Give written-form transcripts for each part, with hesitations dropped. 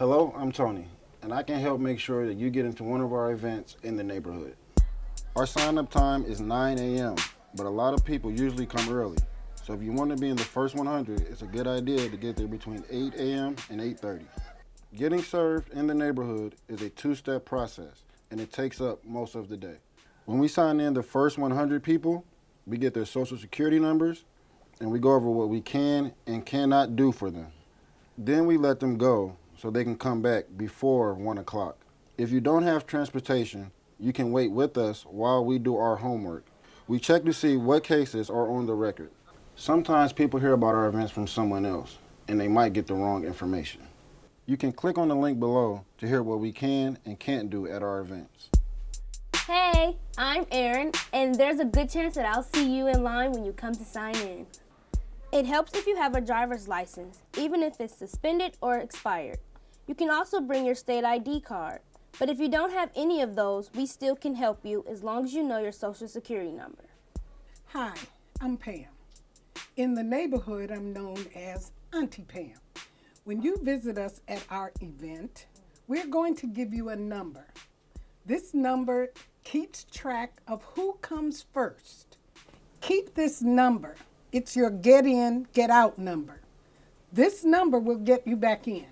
Hello, I'm Tony, and I can help make sure that you get into one of our events in the neighborhood. Our sign-up time is 9 a.m., but a lot of people usually come early. So if you want to be in the first 100, it's a good idea to get there between 8 a.m. and 8:30. Getting served in the neighborhood is a two-step process, and it takes up most of the day. When we sign in the first 100 people, we get their social security numbers, and we go over what we can and cannot do for them. Then we let them go so they can come back before 1 o'clock. If you don't have transportation, you can wait with us while we do our homework. We check to see what cases are on the record. Sometimes people hear about our events from someone else, and they might get the wrong information. You can click on the link below to hear what we can and can't do at our events. Hey, I'm Erin, and there's a good chance that I'll see you in line when you come to sign in. It helps if you have a driver's license, even if it's suspended or expired. You can also bring your state ID card. But if you don't have any of those, we still can help you as long as you know your social security number. Hi, I'm Pam. In the neighborhood, I'm known as Auntie Pam. When you visit us at our event, we're going to give you a number. This number keeps track of who comes first. Keep this number. It's your get in, get out number. This number will get you back in.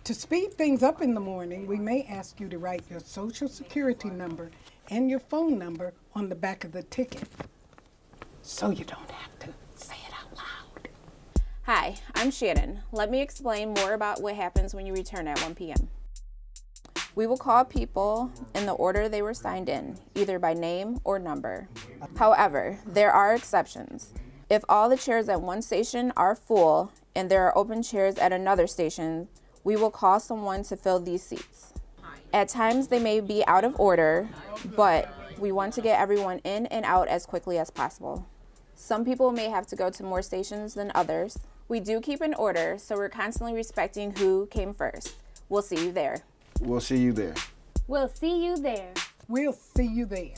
To speed things up in the morning, we may ask you to write your social security number and your phone number on the back of the ticket, so you don't have to say it out loud. Hi, I'm Shannon. Let me explain more about what happens when you return at 1 p.m. We will call people in the order they were signed in, either by name or number. However, there are exceptions. If all the chairs at one station are full and there are open chairs at another station, we will call someone to fill these seats. At times they may be out of order, but we want to get everyone in and out as quickly as possible. Some people may have to go to more stations than others. We do keep an order, so we're constantly respecting who came first. We'll see you there. We'll see you there. We'll see you there. We'll see you there.